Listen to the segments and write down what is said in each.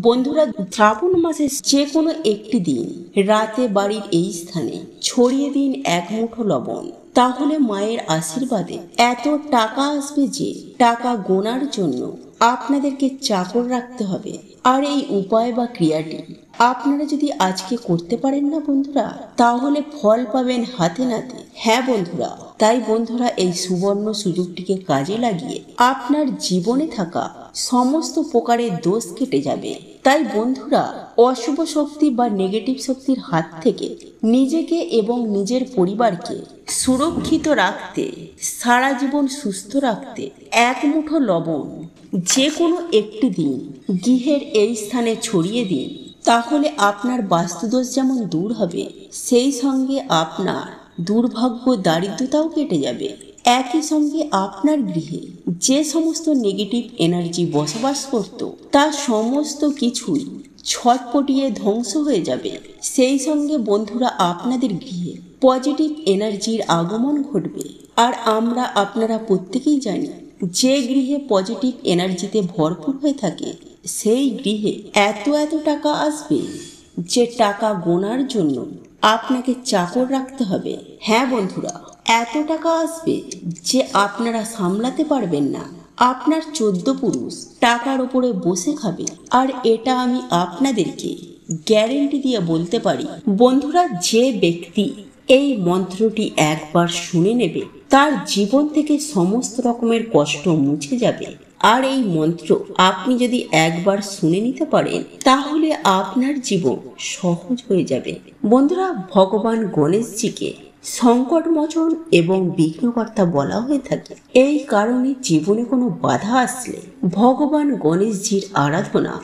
বন্ধুরা, শ্রাবণ মাসের যে কোনো একটি দিন রাতে বাড়ির এই স্থানে ছড়িয়ে দিন এক মুঠো লবণ। তাহলে মায়ের আশীর্বাদে এত টাকা আসবে যে টাকা গোনার জন্য আপনাদেরকে চাকর রাখতে হবে। আর এই উপায় বা ক্রিয়াটি আপনারা যদি আজকে করতে পারেন না বন্ধুরা, তাহলে ফল পাবেন হাতে নাতে। হ্যাঁ বন্ধুরা, তাই বন্ধুরা এই সুবর্ণ সুযোগটিকে কাজে লাগিয়ে আপনার জীবনে থাকা সমস্ত প্রকারের দোষ কেটে যাবে। তাই বন্ধুরা, অশুভ শক্তি বা নেগেটিভ শক্তির হাত থেকে নিজেকে এবং নিজের পরিবারকে সুরক্ষিত রাখতে, সারা জীবন সুস্থ রাখতে এক মুঠো লবণ যে কোনো একটি দিন গৃহের এই স্থানে ছড়িয়ে দিন। তাহলে আপনার বাস্তুদোষ যেমন দূর হবে, সেই সঙ্গে আপনার দুর্ভাগ্য দারিদ্রতাও কেটে যাবে। একই সঙ্গে আপনার গৃহে যে সমস্ত নেগেটিভ এনার্জি বসবাস করত, তা সমস্ত কিছুই ছটপটিয়ে ধ্বংস হয়ে যাবে। সেই সঙ্গে বন্ধুরা, আপনাদের গৃহে পজিটিভ এনার্জির আগমন ঘটবে। আর আমরা আপনারা প্রত্যেকেই জানি, যে গৃহে পজিটিভ এনার্জিতে ভরপুর হয়ে থাকে সেই গৃহে এত টাকা আসবে যে টাকা গোনার জন্য আপনাকে চাকর রাখতে হবে। হ্যাঁ বন্ধুরা, এত টাকা আসবে যে আপনারা সামলাতে পারবেন না। আপনার 14 পুরুষ টাকার উপরে বসে খাবে। আর এটা আমি আপনাদেরকে গ্যারেন্টি দিয়ে বলতে পারি বন্ধুরা, যে ব্যক্তি এই মন্ত্রটি একবার শুনে নেবে তার জীবন থেকে সমস্ত রকমের কষ্ট মুছে যাবে। আর এই মন্ত্র আপনি যদি একবার শুনে নিতে পারেন, তাহলে আপনার জীবন সহজ হয়ে যাবে। বন্ধুরা, ভগবান গণেশজিকে সংকটমোচন এবং বিঘ্নকর্তা বলা হয়ে থাকে। এই কারণে জীবনে কোনো বাধা আসলে ভগবান গণেশজির আরাধনা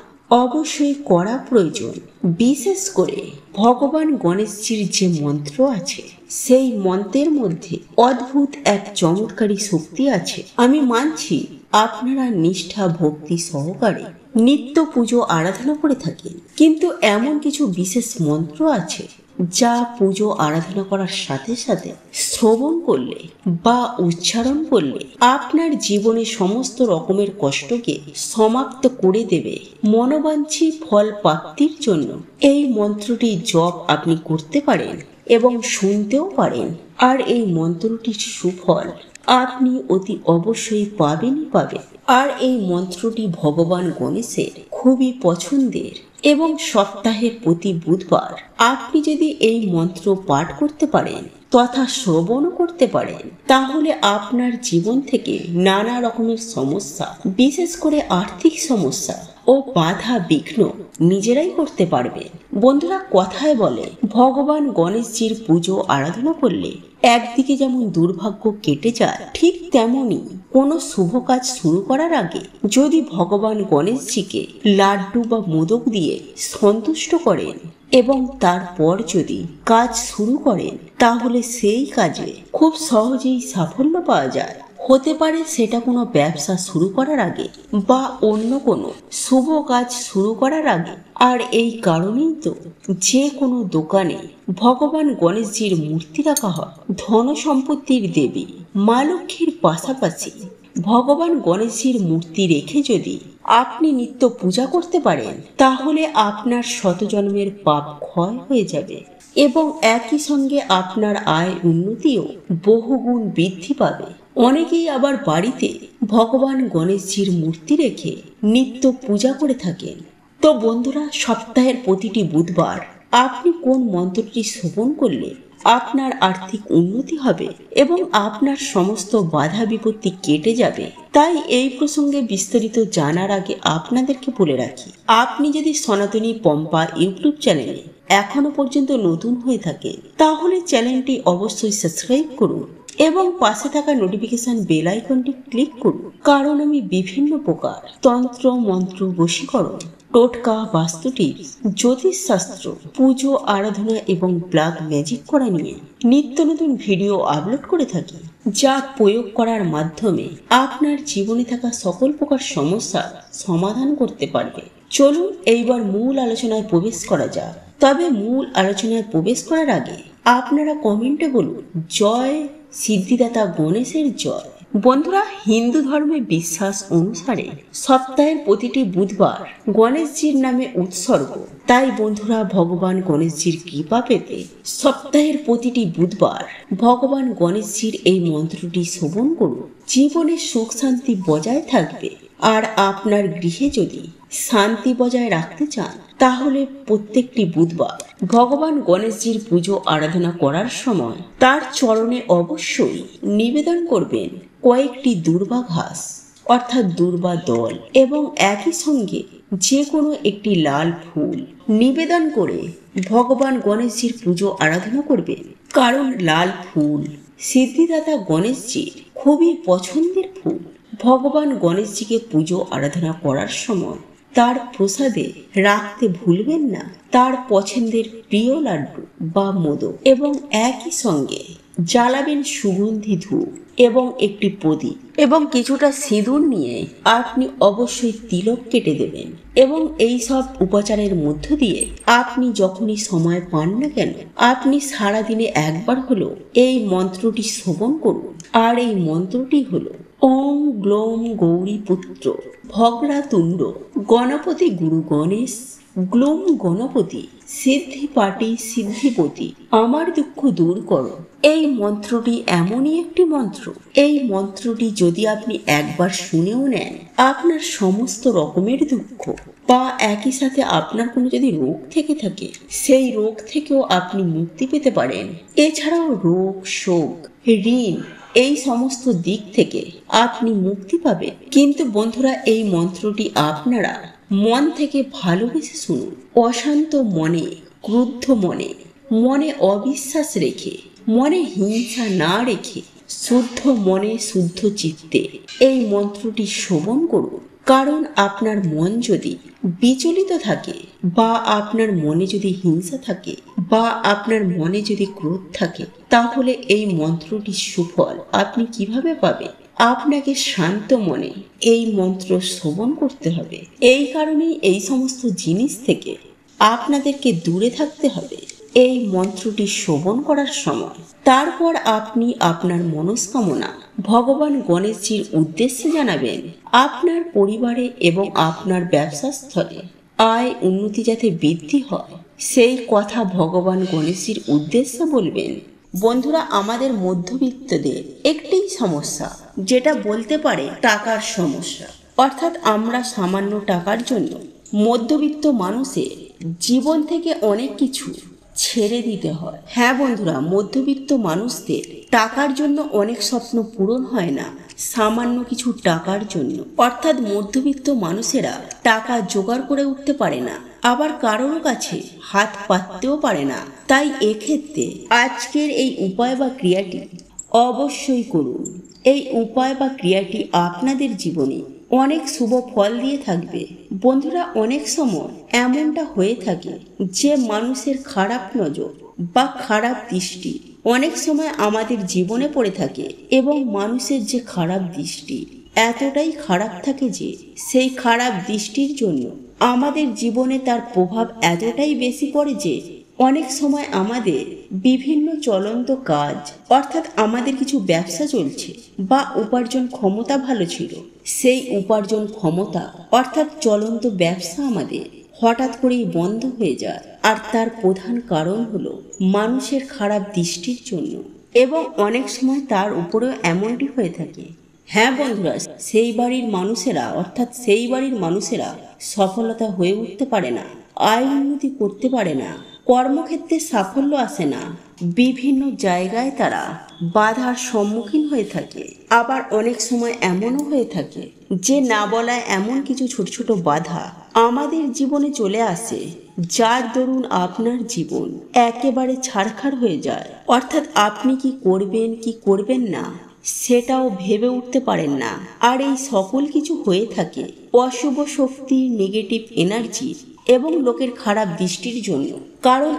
অবশ্যই করা প্রয়োজন। বিশেষ করে ভগবান গণেশজির যে মন্ত্র আছে, সেই মন্ত্রের মধ্যে অদ্ভুত এক চমৎকারী শক্তি আছে। আমি মানছি আপনারা নিষ্ঠা ভক্তি সহকারে নিত্য পুজো আরাধনা করে থাকেন, কিন্তু এমন কিছু বিশেষ মন্ত্র আছে যা পুজো আরাধনা করার সাথে সাথে শ্রবণ করলে বা উচ্চারণ করলে আপনার জীবনে সমস্ত রকমের কষ্টকে সমাপ্ত করে দেবে। মনোবাঞ্ছী ফল প্রাপ্তির জন্য এই মন্ত্রটি জপ আপনি করতে পারেন এবং শুনতেও পারেন। আর এই মন্ত্রটির সুফল আপনি অতি অবশ্যই পাবেনই পাবেন। আর এই মন্ত্রটি ভগবান গণেশের খুবই পছন্দের এবং সপ্তাহের প্রতি বুধবার আপনি যদি এই মন্ত্র পাঠ করতে পারেন তথা শ্রবণও করতে পারেন, তাহলে আপনার জীবন থেকে নানা রকমের সমস্যা, বিশেষ করে আর্থিক সমস্যা ও বাধা বিঘ্ন নিজেরাই করতে পারবেন। বন্ধুরা, কথায় বলে ভগবান গণেশজির পুজো আরাধনা করলে একদিকে যেমন দুর্ভাগ্য কেটে যায়, ঠিক তেমনি কোনো শুভ কাজ শুরু করার আগে যদি ভগবান গণেশজিকে লাড্ডু বা মোদক দিয়ে সন্তুষ্ট করেন এবং তারপর যদি কাজ শুরু করেন, তাহলে সেই কাজে খুব সহজেই সাফল্য পাওয়া যায়। হতে পারে সেটা কোনো ব্যবসা শুরু করার আগে বা অন্য কোনো শুভ কাজ শুরু করার আগে। আর এই কারণেই তো যে কোনো দোকানে ভগবান গণেশজির মূর্তি রাখা হয়। ধন সম্পত্তির দেবী মা লক্ষ্মীর পাশাপাশি ভগবান গণেশজির মূর্তি রেখে যদি আপনি নিত্য পূজা করতে পারেন, তাহলে আপনার শতজন্মের পাপ ক্ষয় হয়ে যাবে এবং একই সঙ্গে আপনার আয় উন্নতিও বহুগুণ বৃদ্ধি পাবে। অনেকেই আবার বাড়িতে ভগবান গণেশজির মূর্তি রেখে নিত্য পূজা করে থাকেন। তো বন্ধুরা, সপ্তাহের প্রতিটি বুধবার আপনি কোন মন্ত্রটি শ্রবণ করলে আপনার আর্থিক উন্নতি হবে এবং আপনার সমস্ত বাধা বিপত্তি কেটে যাবে, তাই এই প্রসঙ্গে বিস্তারিত জানার আগে আপনাদেরকে বলে রাখি, আপনি যদি সনাতনী পম্পা ইউটিউব চ্যানেলে এখনো পর্যন্ত নতুন হয়ে থাকে, তাহলে চ্যানেলটি অবশ্যই সাবস্ক্রাইব করুন এবং পাশে থাকা নোটিফিকেশন বেল আইকনটি ক্লিক করুন। কারণ আমি বিভিন্ন প্রকার তন্ত্র মন্ত্র, বশীকরণ, টোটকা, বাস্তু টিপস, জ্যোতিষশাস্ত্র, পুজো আরাধনা এবং ব্ল্যাক ম্যাজিক করা নিয়ে নিত্য নতুন ভিডিও আপলোড করে থাকি, যা প্রয়োগ করার মাধ্যমে আপনার জীবনে থাকা সকল প্রকার সমস্যা সমাধান করতে পারবে। চলুন এইবার মূল আলোচনায় প্রবেশ করা যাক। তবে মূল আলোচনায় প্রবেশ করার আগে আপনারা কমেন্টে বলুন, জয় সিদ্ধিদাতা গণেশের জয়। বন্ধুরা, হিন্দু ধর্মে বিশ্বাস অনুসারে সপ্তাহের প্রতিটি বুধবার গণেশজির নামে উৎসর্গ। তাই বন্ধুরা, ভগবান গণেশজির কৃপা পেতে সপ্তাহের প্রতিটি বুধবার ভগবান গণেশজির এই মন্ত্রটি শ্রবণ করুন। জীবনে সুখ শান্তি বজায় থাকবে। আর আপনার গৃহে যদি শান্তি বজায় রাখতে চান, তাহলে প্রত্যেকটি বুধবার ভগবান গণেশজির পুজো আরাধনা করার সময় তার চরণে অবশ্যই নিবেদন করবেন কয়েকটি দূর্বা ঘাস অর্থাৎ দূর্বা দল, এবং একই সঙ্গে যে কোনো একটি লাল ফুল নিবেদন করে ভগবান গণেশজির পুজো আরাধনা করবেন। কারণ লাল ফুল সিদ্ধিদাতা গণেশজির খুবই পছন্দের ফুল। ভগবান গণেশজিকে পুজো আরাধনা করার সময় তার প্রসাদে রাখতে ভুলবেন না তার পছন্দের প্রিয় লাড্ডু বা মোদক, এবং একই সঙ্গে জ্বালাবেন সুগন্ধি ধূপ এবং একটি প্রদীপ এবং কিছুটা সিঁদুর নিয়ে আপনি অবশ্যই তিলক কেটে দেবেন। এবং এই সব উপাচারের মধ্য দিয়ে আপনি যখনই সময় পান না কেন, আপনি সারাদিনে একবার হলো এই মন্ত্রটি শ্রবণ করুন। আর এই মন্ত্রটি হলো ওম গ্লোম গৌরী পুত্র ভগ্রাতুণ্ড গণপতি গুরু গণেশ গ্লোম গণপতি সিদ্ধি পাটি সিদ্ধিপতি আমার দুঃখ দূর করো। এই মন্ত্রটি এমনই একটি মন্ত্র, এই মন্ত্রটি যদি আপনি একবার শুনেও নেন, আপনার সমস্ত রকমের দুঃখ বা একই সাথে আপনার কোনো যদি রোগ থেকে থাকে, সেই রোগ থেকেও আপনি মুক্তি পেতে পারেন। এছাড়াও রোগ, শোক, ঋণ এই সমস্ত দিক থেকে আপনি মুক্তি পাবেন। কিন্তু বন্ধুরা, এই মন্ত্রটি আপনারা মন থেকে ভালোবেসে শুনুন। অশান্ত মনে, ক্রুদ্ধ মনে, মনে অবিশ্বাস রেখে, মনে হিংসা না রেখে শুদ্ধ মনে শুদ্ধ চিত্তে এই মন্ত্রটি শ্রবণ করুন। কারণ আপনার মন যদি বিচলিত থাকে, বা আপনার মনে যদি হিংসা থাকে, বা আপনার মনে যদি ক্রোধ থাকে, তাহলে এই মন্ত্রটির সুফল আপনি কিভাবে পাবেন? আপনাকে শান্ত মনে এই মন্ত্র শ্রবণ করতে হবে। এই কারণেই এই সমস্ত জিনিস থেকে আপনাদেরকে দূরে থাকতে হবে এই মন্ত্রটি শ্রবণ করার সময়। তারপর আপনি আপনার মনস্কামনা ভগবান গণেশজির উদ্দেশ্যে জানাবেন। আপনার পরিবারে এবং আপনার ব্যবসা স্থলে আয় উন্নতি যাতে বৃদ্ধি হয়, সেই কথা ভগবান গণেশজির উদ্দেশ্যে বলবেন। বন্ধুরা, আমাদের মধ্যবিত্তদের একটি সমস্যা, যেটা বলতে পারে টাকার সমস্যা। অর্থাৎ আমরা সামান্য টাকার জন্য মধ্যবিত্ত মানুষের জীবন থেকে অনেক কিছু ছেড়ে দিতে হয়। হ্যাঁ বন্ধুরা, মধ্যবিত্ত মানুষদের টাকার জন্য অনেক স্বপ্ন পূরণ হয় না সামান্য কিছু টাকার জন্য। অর্থাৎ মধ্যবিত্ত মানুষেরা টাকা জোগাড় করে উঠতে পারে না, আবার কারোর কাছে হাত পাততেও পারে না। তাই এক্ষেত্রে আজকের এই উপায় বা ক্রিয়াটি অবশ্যই করুন। এই উপায় বা ক্রিয়াটি আপনাদের জীবনে অনেক শুভ ফল দিয়ে থাকবে। বন্ধুরা, অনেক সময় এমনটা হয়ে থাকে যে মানুষের খারাপ নজর বা খারাপ দৃষ্টি অনেক সময় আমাদের জীবনে পড়ে থাকে, এবং মানুষের যে খারাপ দৃষ্টি এতটাই খারাপ থাকে যে সেই খারাপ দৃষ্টির জন্য আমাদের জীবনে তার প্রভাব এতটাই বেশি পড়ে যে অনেক সময় আমাদের বিভিন্ন চলন্ত কাজ, অর্থাৎ আমাদের কিছু ব্যবসা চলছে বা উপার্জন ক্ষমতা ভালো ছিল, সেই উপার্জন ক্ষমতা অর্থাৎ চলন্ত ব্যবসা আমাদের হঠাৎ করেই বন্ধ হয়ে যায়। আর তার প্রধান কারণ হলো মানুষের খারাপ দৃষ্টির জন্য, এবং অনেক সময় তার উপরেও এমনটি হয়ে থাকে। হ্যাঁ বন্ধুরা, সেই বাড়ির মানুষেরা অর্থাৎ সেই বাড়ির মানুষেরা সফলতা হয়ে উঠতে পারে না, আয় উন্নতি করতে পারে না, কর্মক্ষেত্রে সাফল্য আসে না, বিভিন্ন জায়গায় তারা বাধার সম্মুখীন হয়ে থাকে। আবার অনেক সময় এমনও হয়ে থাকে যে না বলায় এমন কিছু ছোট ছোট বাধা আমাদের জীবনে চলে আসে, যার দরুন আপনার জীবন একেবারে ছাড়খাড় হয়ে যায়। অর্থাৎ আপনি কি করবেন কি করবেন না সেটাও ভেবে উঠতে পারেন না। আর এই সকল কিছু হয়ে থাকে অশুভ শক্তি, নেগেটিভ এনার্জি এবং লোকের খারাপ দৃষ্টির জন্য। কারণ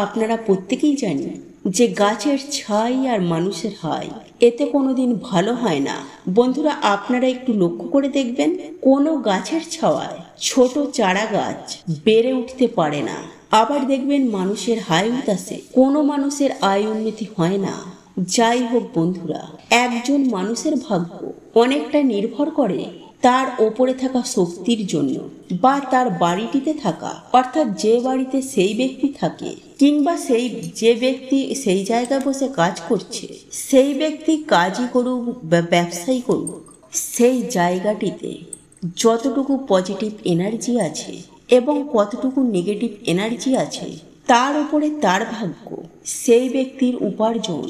আপনারা প্রত্যেকেই জানি যে গাছের ছাই আর মানুষের হাই এতে কোনোদিন ভালো হয় না। বন্ধুরা, আপনারা একটু লক্ষ্য করে দেখবেন, কোনো গাছের ছাওয়ায় ছোট চারা গাছ বেড়ে উঠতে পারে না। আবার দেখবেন মানুষের হাই উতাসে কোনো মানুষের আয় উন্নতি হয় না। যাই হোক বন্ধুরা, একজন মানুষের ভাগ্য অনেকটা নির্ভর করে তার ওপরে থাকা শক্তির জন্য, বা তার বাড়িটিতে থাকা, অর্থাৎ যে বাড়িতে সেই ব্যক্তি থাকে, কিংবা যে ব্যক্তি সেই জায়গায় বসে কাজ করছে, সেই ব্যক্তি কাজই করুক বা ব্যবসায়ী করুক, সেই জায়গাটিতে যতটুকু পজিটিভ এনার্জি আছে এবং কতটুকু নেগেটিভ এনার্জি আছে তার উপরে তার ভাগ্য, সেই ব্যক্তির উপার্জন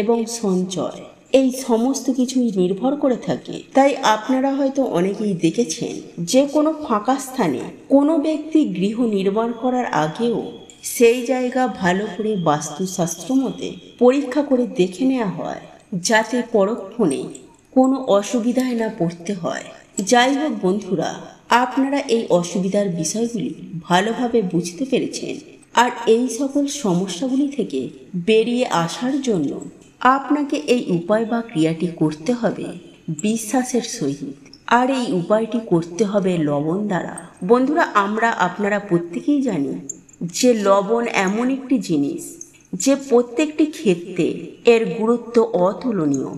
এবং সঞ্চয়, এই সমস্ত কিছুই নির্ভর করে থাকে। তাই আপনারা হয়তো অনেকেই দেখেছেন যে কোনো ফাঁকা স্থানে কোনো ব্যক্তি গৃহ নির্মাণ করার আগেও সেই জায়গা ভালো করে বাস্তুশাস্ত্র মতে পরীক্ষা করে দেখে নেওয়া হয়, যাতে পরক্ষণে কোনো অসুবিধায় না পড়তে হয়। যাই হোক বন্ধুরা, আপনারা এই অসুবিধার বিষয়গুলি ভালোভাবে বুঝতে পেরেছেন, আর এই সকল সমস্যাগুলি থেকে বেরিয়ে আসার জন্য আপনাকে এই উপায় বা ক্রিয়াটি করতে হবে বিশ্বাসের সহিত, আর এই উপায়টি করতে হবে লবণ দ্বারা। বন্ধুরা, আপনারা প্রত্যেকেই জানি যে লবণ এমন একটি জিনিস যে প্রত্যেকটি ক্ষেত্রে এর গুরুত্ব অতুলনীয়।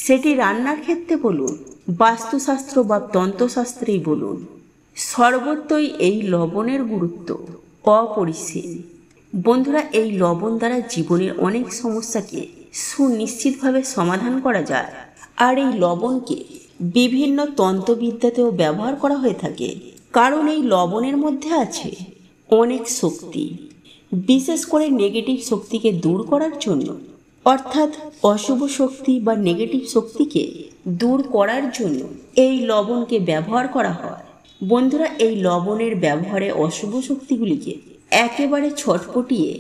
সেটি রান্নার ক্ষেত্রে বলুন, বাস্তুশাস্ত্র বা তন্ত্রশাস্ত্রেই বলুন, সর্বত্রই এই লবণের গুরুত্ব অপরিসীম। বন্ধুরা, এই লবণ দ্বারা জীবনের অনেক সমস্যাকে সুনিশ্চিতভাবে সমাধান করা যায়, আর এই লবণকে বিভিন্ন তন্ত্রবিদ্যাতেও ব্যবহার করা হয়ে থাকে, কারণ এই লবণের মধ্যে আছে অনেক শক্তি, বিশেষ করে নেগেটিভ শক্তিকে দূর করার জন্য, অর্থাৎ অশুভ শক্তি বা নেগেটিভ শক্তিকে দূর করার জন্য এই লবণকে ব্যবহার করা হয়। বন্ধুরা, এই লবণের ব্যবহারে অশুভ শক্তিগুলিকে একেবারে ছটপটিয়ে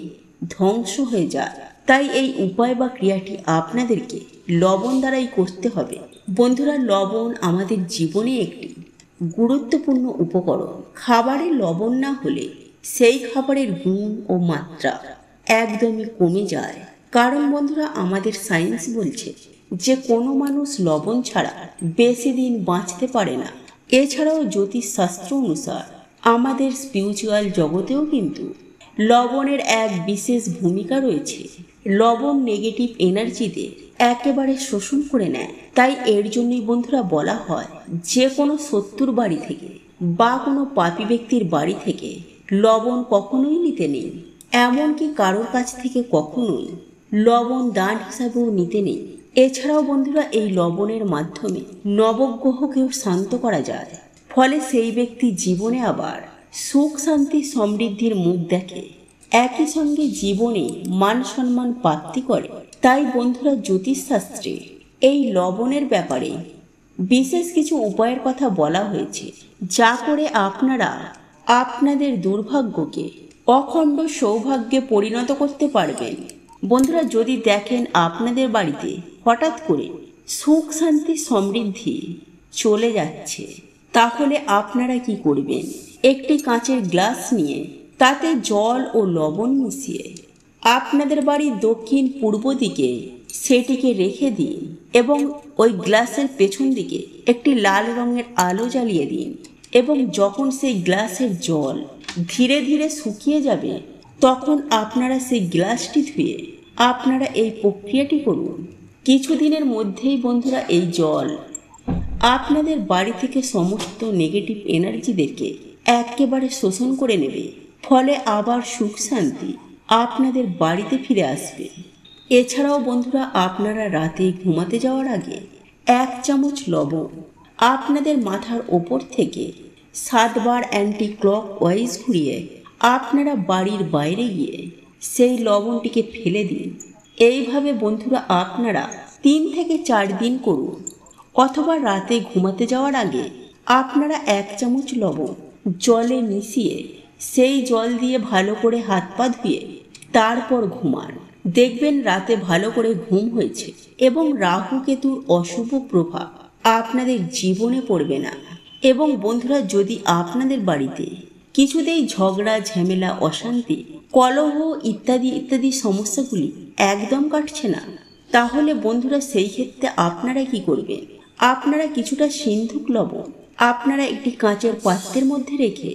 ধ্বংস হয়ে যায়। তাই এই উপায় বা ক্রিয়াটি আপনাদেরকে লবণ দ্বারাই করতে হবে। বন্ধুরা, লবণ আমাদের জীবনে একটি গুরুত্বপূর্ণ উপকরণ। খাবারে লবণ না হলে সেই খাবারের গুণ ও মাত্রা একদমই কমে যায়। কারণ বন্ধুরা, আমাদের সায়েন্স বলছে যে কোনো মানুষ লবণ ছাড়া বেশি দিন বাঁচতে পারে না। এছাড়াও জ্যোতিষশাস্ত্র অনুসার আমাদের স্পিরিচুয়াল জগতেও কিন্তু লবণের এক বিশেষ ভূমিকা রয়েছে। লবণ নেগেটিভ এনার্জিতে একেবারে শোষণ করে নেয়। তাই এর জন্যই বন্ধুরা বলা হয় যে কোনো শত্রুর বাড়ি থেকে বা কোনো পাপী ব্যক্তির বাড়ি থেকে লবণ কখনোই নিতে নেই। এমনকি কারোর কাছ থেকে কখনোই লবণ দান হিসাবেও নিতে নেই। এছাড়াও বন্ধুরা, এই লবণের মাধ্যমে নবগ্রহকেও শান্ত করা যায়, ফলে সেই ব্যক্তি জীবনে আবার সুখ শান্তি সমৃদ্ধির মুখ দেখে, একই সঙ্গে জীবনে মান সম্মান প্রাপ্তি করে। তাই বন্ধুরা, জ্যোতিষশাস্ত্রে এই লবণের ব্যাপারে বিশেষ কিছু উপায়ের কথা বলা হয়েছে, যা করে আপনারা আপনাদের দুর্ভাগ্যকে অখণ্ড সৌভাগ্যে পরিণত করতে পারবেন। বন্ধুরা, যদি দেখেন আপনাদের বাড়িতে হঠাৎ করে সুখ শান্তি সমৃদ্ধি চলে যাচ্ছে, তাহলে আপনারা কি করবেন? একটি কাঁচের গ্লাস নিয়ে তাতে জল ও লবণ মিশিয়ে আপনাদের বাড়ির দক্ষিণ পূর্ব দিকে সেটিকে রেখে দিন, এবং ওই গ্লাসের পেছন দিকে একটি লাল রঙের আলো জ্বালিয়ে দিন, এবং যখন সেই গ্লাসের জল ধীরে ধীরে শুকিয়ে যাবে, তখন আপনারা সেই গ্লাসটি ধুয়ে আপনারা এই প্রক্রিয়াটি করুন। কিছুদিনের মধ্যেই বন্ধুরা, এই জল আপনাদের বাড়ি থেকে সমস্ত নেগেটিভ এনার্জিদেরকে একেবারে শোষণ করে নেবে, ফলে আবার সুখ শান্তি আপনাদের বাড়িতে ফিরে আসবে। এছাড়াও বন্ধুরা, আপনারা রাতে ঘুমাতে যাওয়ার আগে 1 চামচ লবণ আপনাদের মাথার ওপর থেকে 7 বার অ্যান্টি ক্লক ওয়াইজ ঘুরিয়ে আপনারা বাড়ির বাইরে গিয়ে সেই লবণটিকে ফেলে দিন। এইভাবে বন্ধুরা আপনারা 3 থেকে 4 দিন করুন, অথবা রাতে ঘুমাতে যাওয়ার আগে আপনারা 1 চামচ লবণ জলে মিশিয়ে সেই জল দিয়ে ভালো করে হাত পা ধুয়ে তারপর ঘুমান। দেখবেন রাতে ভালো করে ঘুম হয়েছে এবং রাহু কেতুর অশুভ প্রভাব আপনাদের জীবনে পড়বে না। এবং বন্ধুরা, যদি আপনাদের বাড়িতে কিছুতেই ঝগড়া ঝামেলা অশান্তি কলহ ইত্যাদি ইত্যাদি সমস্যাগুলি একদম কাটছে না, তাহলে বন্ধুরা সেই ক্ষেত্রে আপনারা কি করবেন? আপনারা কিছুটা সিন্ধুক লবণ আপনারা একটি কাঁচের পাত্রের মধ্যে রেখে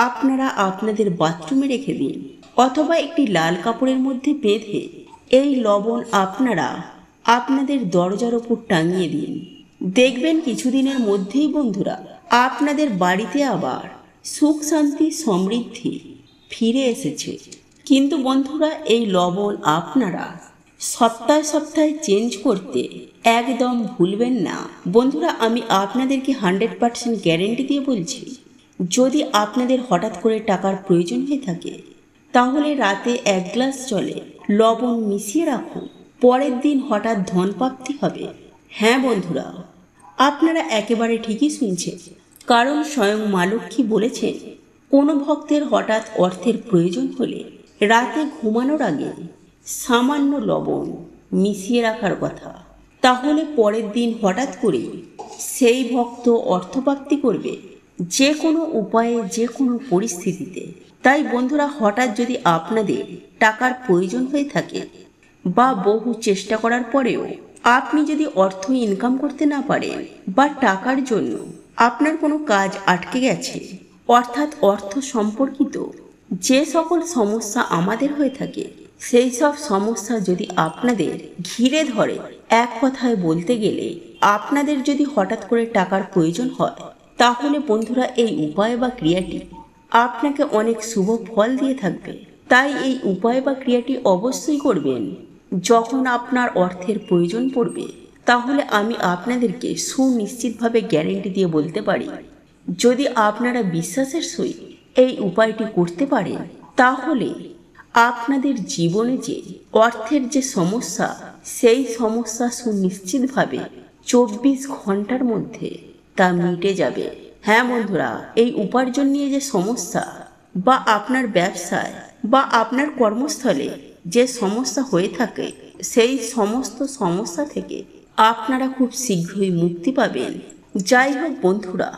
আপনারা আপনাদের বাথরুমে রেখে দিন, অথবা একটি লাল কাপড়ের মধ্যে বেঁধে এই লবণ আপনারা আপনাদের দরজার ওপর টাঙিয়ে দিন। দেখবেন কিছুদিনের মধ্যেই বন্ধুরা আপনাদের বাড়িতে আবার সুখ শান্তি সমৃদ্ধি ফিরে এসেছে। কিন্তু বন্ধুরা এই লবণ আপনারা সপ্তাহে সপ্তাহে চেঞ্জ করতে একদম ভুলবেন না। বন্ধুরা আমি আপনাদেরকে 100% গ্যারেন্টি দিয়ে বলছি, যদি আপনাদের হঠাৎ করে টাকার প্রয়োজন হয়ে থাকে তাহলে রাতে 1 গ্লাস জলে লবণ মিশিয়ে রাখুন, পরের দিন হঠাৎ ধনপ্রাপ্তি হবে। হ্যাঁ বন্ধুরা, আপনারা একেবারে ঠিকই শুনছেন, কারণ স্বয়ং মা লক্ষ্মী বলেছেন কোনো ভক্তের হঠাৎ অর্থের প্রয়োজন হলে রাতে ঘুমানোর আগে সামান্য লবণ মিশিয়ে রাখার কথা, তাহলে পরের দিন হঠাৎ করে সেই ভক্ত অর্থপ্রাপ্তি করবে, যে কোনো উপায়ে যে কোনো পরিস্থিতিতে। তাই বন্ধুরা হঠাৎ যদি আপনাদের টাকার প্রয়োজন হয়ে থাকে বা বহু চেষ্টা করার পরেও আপনি যদি অর্থ ইনকাম করতে না পারেন বা টাকার জন্য আপনার কোনো কাজ আটকে গেছে, অর্থাৎ অর্থ সম্পর্কিত যে সকল সমস্যা আমাদের হয়ে থাকে, সেই সব সমস্যা যদি আপনাদের ঘিরে ধরে, এক কথায় বলতে গেলে আপনাদের যদি হঠাৎ করে টাকার প্রয়োজন হয়, তাহলে বন্ধুরা এই উপায় বা ক্রিয়াটি আপনাকে অনেক শুভ ফল দিয়ে থাকবে। তাই এই উপায় বা ক্রিয়াটি অবশ্যই করবেন। যখন আপনার অর্থের প্রয়োজন পড়বে তাহলে আমি আপনাদেরকে সুনিশ্চিতভাবে গ্যারেন্টি দিয়ে বলতে পারি, যদি আপনারা বিশ্বাসের সহিত এই উপায়টি করতে পারেন তাহলে আপনাদের জীবনে যে অর্থের যে সমস্যা, সেই সমস্যা সুনিশ্চিতভাবে 24 ঘন্টার মধ্যে তা মিটে যাবে। হ্যাঁ বন্ধুরা, এই উপার্জন নিয়ে যে সমস্যা বা আপনার ব্যবসায় বা আপনার কর্মস্থলে যে সমস্যা হয়ে থাকে, সেই সমস্ত সমস্যা থেকে আপনারা খুব শীঘ্রই মুক্তি পাবেন। যাই হোক বন্ধুরা,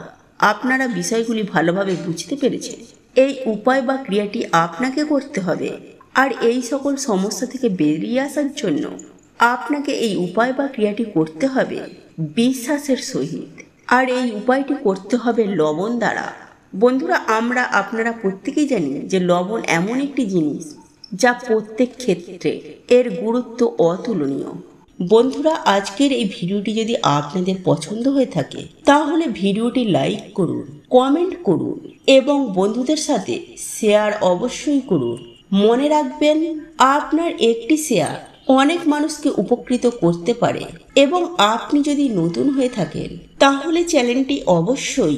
আপনারা বিষয়গুলি ভালোভাবে বুঝতে পেরেছেন। এই উপায় বা ক্রিয়াটি আপনাকে করতে হবে, আর এই সকল সমস্যা থেকে বেরিয়ে আসার জন্য আপনাকে এই উপায় বা ক্রিয়াটি করতে হবে বিশ্বাসের সহিত, আর এই উপায়টি করতে হবে লবণ দ্বারা। বন্ধুরা আপনারা প্রত্যেকেই জানি যে লবণ এমন একটি জিনিস যা প্রত্যেক ক্ষেত্রে এর গুরুত্ব অতুলনীয়। বন্ধুরা আজকের এই ভিডিওটি যদি আপনাদের পছন্দ হয়ে থাকে তাহলে ভিডিওটি লাইক করুন, কমেন্ট করুন এবং বন্ধুদের সাথে শেয়ার অবশ্যই করুন। মনে রাখবেন, আপনার একটি শেয়ার অনেক মানুষকে উপকৃত করতে পারে। এবং আপনি যদি নতুন হয়ে থাকেন তাহলে চ্যানেলটি অবশ্যই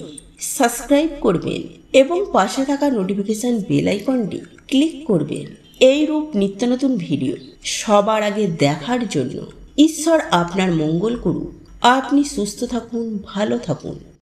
সাবস্ক্রাইব করবেন এবং পাশে থাকা নোটিফিকেশন বেল আইকনটি ক্লিক করবেন। এই রূপ নিত্য নতুন ভিডিও সবার আগে দেখার জন্য। ঈশ্বর আপনার মঙ্গল করুন। আপনি সুস্থ থাকুন, ভালো থাকুন।